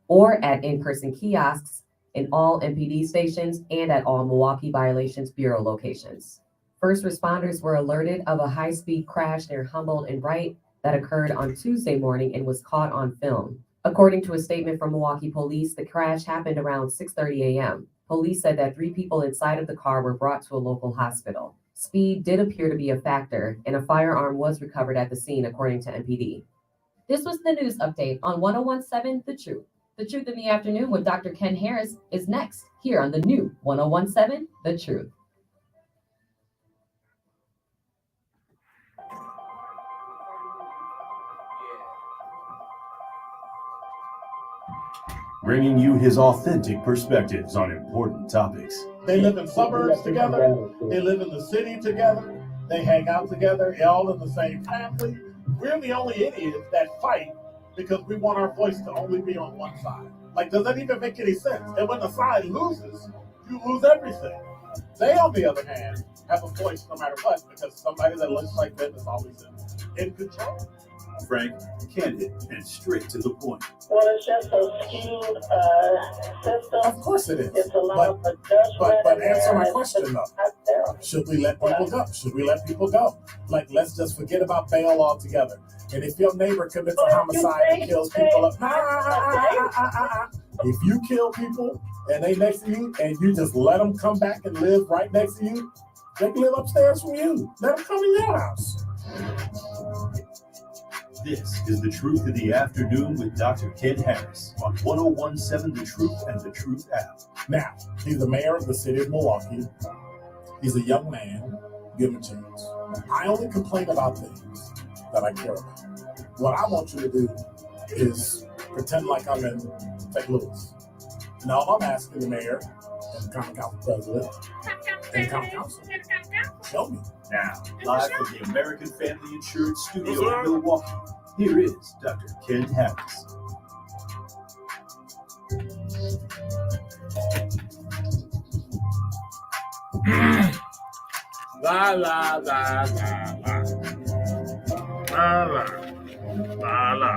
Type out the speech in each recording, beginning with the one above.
or at in-person kiosks in all MPD stations and at all Milwaukee Violations Bureau locations. First responders were alerted of a high-speed crash near Humboldt and Wright that occurred on Tuesday morning and was caught on film. According to a statement from Milwaukee police, the crash happened around 6:30 a.m. Police said that 3 people inside of the car were brought to a local hospital. Speed did appear to be a factor, and a firearm was recovered at the scene, according to MPD. This was the news update on 1017 The Truth. The Truth in the Afternoon with Dr. Ken Harris is next here on the new 1017 The Truth. Bringing you his authentic perspectives on important topics. They live in suburbs together. They live in the city together. They hang out together, all in the same family. We're the only idiots that fight because we want our voice to only be on one side. Like, does that even make any sense? And when the side loses, you lose everything. They, on the other hand, have a voice no matter what, because somebody that looks like them is always in control. Frank, candid, and straight to the point. Well, it's just a skewed system. Of course it is. It's a lot of adjustment. But answer my question though. Should we let people go? Should we let people go? Like, let's just forget about bail altogether. And if your neighbor commits a homicide and kills people, if you kill people and they next to you and you just let them come back and live right next to you, they can live upstairs from you. Let them come in your house. This is The Truth in the Afternoon with Dr. Ken Harris on 1017 The Truth and The Truth app. Now, he's the mayor of the city of Milwaukee. He's a young man. Give him a chance. I only complain about things that I care about. What I want you to do is pretend like I'm in St. Louis. And all I'm asking the mayor and the common council president and the common council, show me. Now, live from the American Family Insurance Studio in Milwaukee, here is Dr. Ken Harris. La la la la la. La la la la.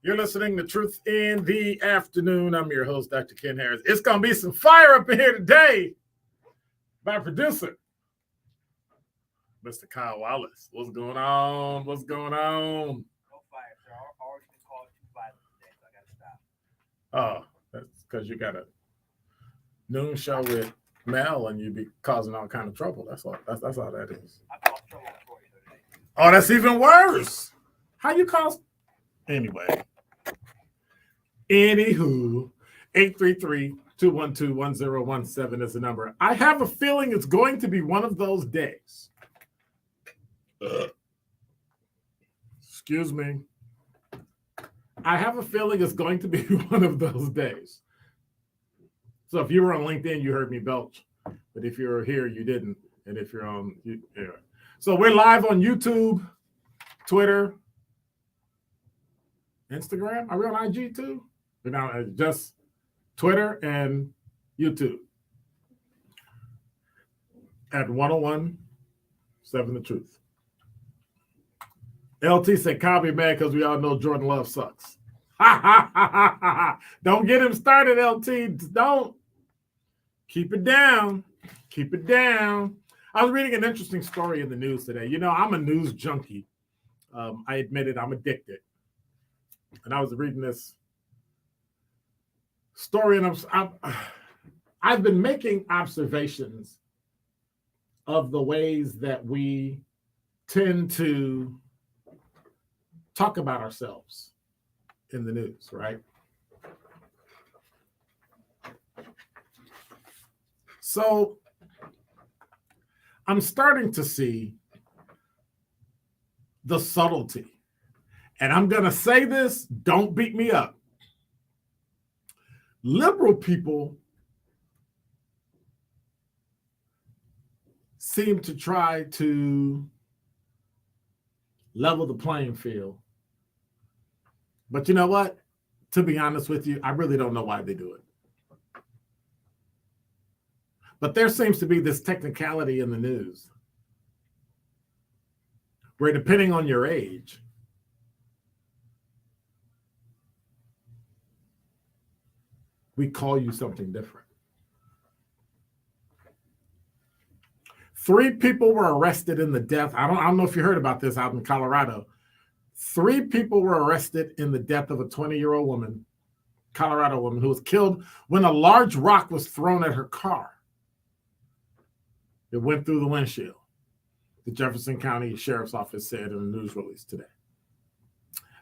You're listening to Truth in the Afternoon. I'm your host, Dr. Ken Harris. It's going to be some fire up in here today. My producer, Mr. Kyle Wallace. What's going on? What's going on? No fire, sir. I already been called too violent today, so I got to stop. Oh, that's because you got a noon show with Mel and you be causing all kind of trouble. That's all that is. I caused trouble before you today. Oh, that's even worse. How you cause? Anyway. Anywho, 833-212-1017 is the number. I have a feeling it's going to be one of those days. Excuse me. I have a feeling it's going to be one of those days. So if you were on LinkedIn, you heard me belch. But if you're here, you didn't. And if you're on, anyway. So we're live on YouTube, Twitter, Instagram. Are we on IG too? We're now just Twitter and YouTube at 1017 The Truth. LT said, copy man, because we all know Jordan Love sucks. Don't get him started, LT. Don't. Keep it down. Keep it down. I was reading an interesting story in the news today. You know, I'm a news junkie. I admit it, I'm addicted. And I was reading this story, and I've been making observations of the ways that we tend to talk about ourselves in the news, right? So I'm starting to see the subtlety. And I'm going to say this, don't beat me up. Liberal people seem to try to level the playing field. But you know what? to be honest with you, I really don't know why they do it. But there seems to be this technicality in the news where, depending on your age, we call you something different. 3 people were arrested in the death. I don't know if you heard about this out in Colorado. 3 people were arrested in the death of a 20-year-old woman, Colorado woman, who was killed when a large rock was thrown at her car. It went through the windshield, the Jefferson County Sheriff's Office said in a news release today.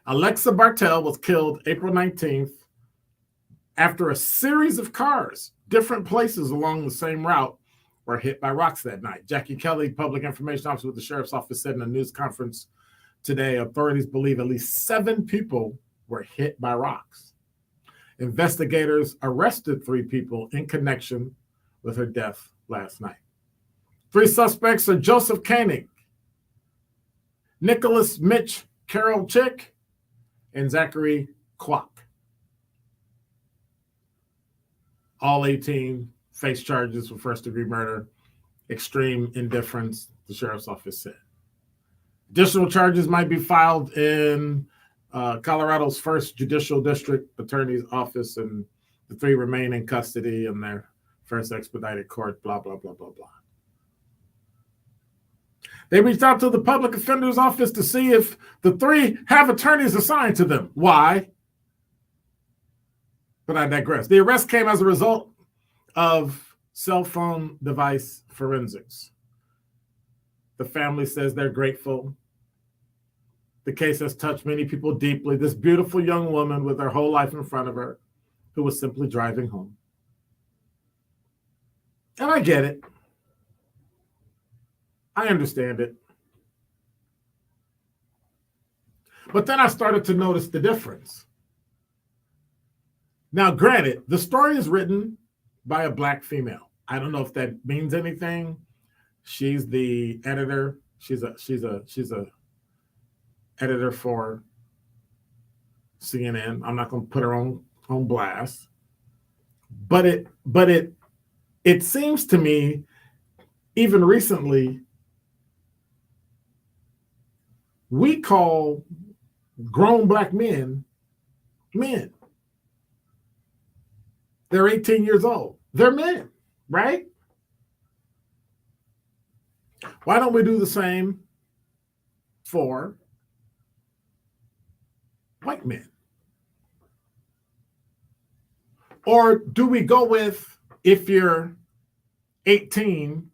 Alexa Bartell was killed April 19th after a series of cars, different places along the same route, were hit by rocks that night. Jackie Kelly, public information officer with the Sheriff's Office, said in a news conference today, authorities believe at least 7 people were hit by rocks. Investigators arrested 3 people in connection with her death last night. 3 suspects are Joseph Koenig, Nicholas Mitch Carroll Chick, and Zachary Kwok. All 18 face charges for first-degree murder, extreme indifference, the Sheriff's Office said. Additional charges might be filed in Colorado's first Judicial District Attorney's Office, and the 3 remain in custody in their first expedited court, blah, blah, blah, blah, blah. They reached out to the Public Defender's Office to see if the 3 have attorneys assigned to them. Why? But I digress. The arrest came as a result of cell phone device forensics. The family says they're grateful. The case has touched many people deeply. This beautiful young woman with her whole life in front of her, who was simply driving home. And I get it. I understand it. But then I started to notice the difference. Now, granted, the story is written by a Black female. I don't know if that means anything. She's the editor. She's a editor for CNN. I'm not going to put her on blast. But it seems to me, even recently, we call grown Black men men. They're 18 years old. They're men, right? Why don't we do the same for white men? Or do we go with, if you're 18,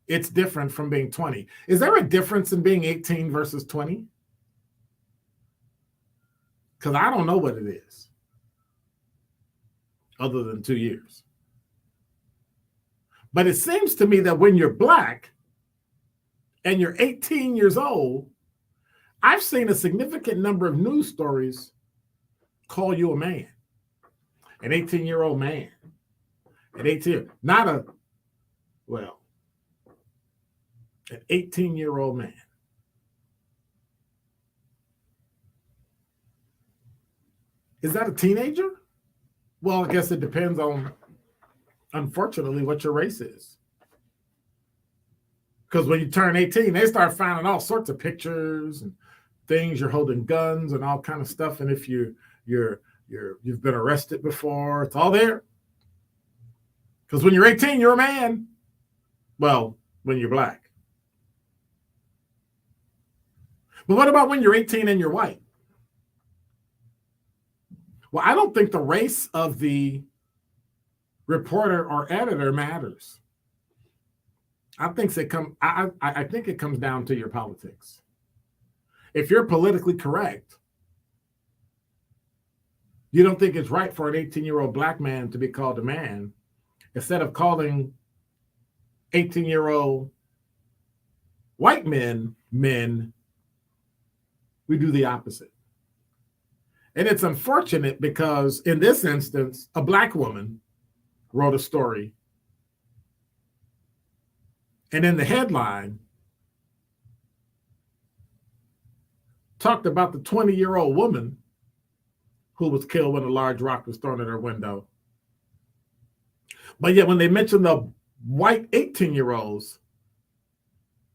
it's different from being 20? Is there a difference in being 18 versus 20? Because I don't know what it is, other than 2 years. But it seems to me that when you're Black and you're 18 years old, I've seen a significant number of news stories call you a man, an 18-year-old man, an 18-year-old man. Is that a teenager? Well, I guess it depends on, unfortunately, what your race is. Because when you turn 18, they start finding all sorts of pictures and things. You're holding guns and all kind of stuff. And if you've been arrested before, it's all there. Because when you're 18, you're a man. Well, when you're Black. But what about when you're 18 and you're white? Well, I don't think the race of the reporter or editor matters. I think it comes down to your politics. If you're politically correct, you don't think it's right for an 18-year-old Black man to be called a man. Instead of calling 18-year-old white men, we do the opposite. And it's unfortunate because in this instance, a Black woman wrote a story. And in the headline, talked about the 20-year-old woman who was killed when a large rock was thrown at her window. But yet when they mentioned the white 18-year-olds,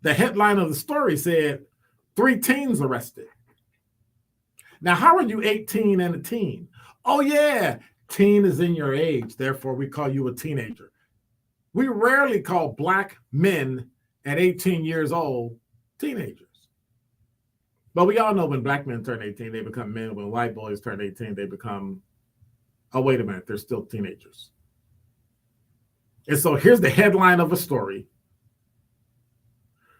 the headline of the story said 3 teens arrested. Now, how are you 18 and a teen? Oh yeah, teen is in your age, therefore we call you a teenager. We rarely call Black men at 18 years old teenagers. But we all know when Black men turn 18, they become men. When white boys turn 18, they become, oh, wait a minute, they're still teenagers. And so here's the headline of a story.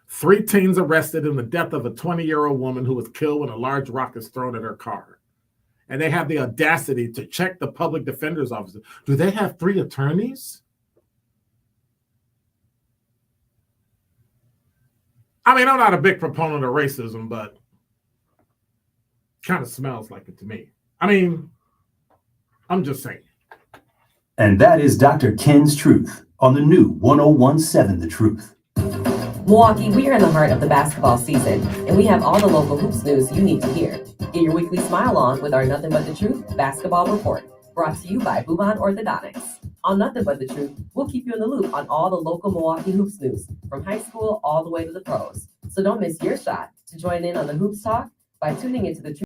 3 teens arrested in the death of a 20-year-old woman who was killed when a large rock is thrown at her car. And they have the audacity to check the public defender's office. Do they have 3 attorneys? I mean, I'm not a big proponent of racism, but kind of smells like it to me. I mean, I'm just saying. And that is Dr. Ken's Truth on the new 1017 The Truth. Milwaukee, we are in the heart of the basketball season, and we have all the local hoops news you need to hear. Get your weekly smile on with our Nothing But the Truth basketball report, brought to you by Bubon Orthodontics. On Nothing But the Truth, we'll keep you in the loop on all the local Milwaukee hoops news, from high school all the way to the pros. So don't miss your shot to join in on the hoops talk by tuning into the Truth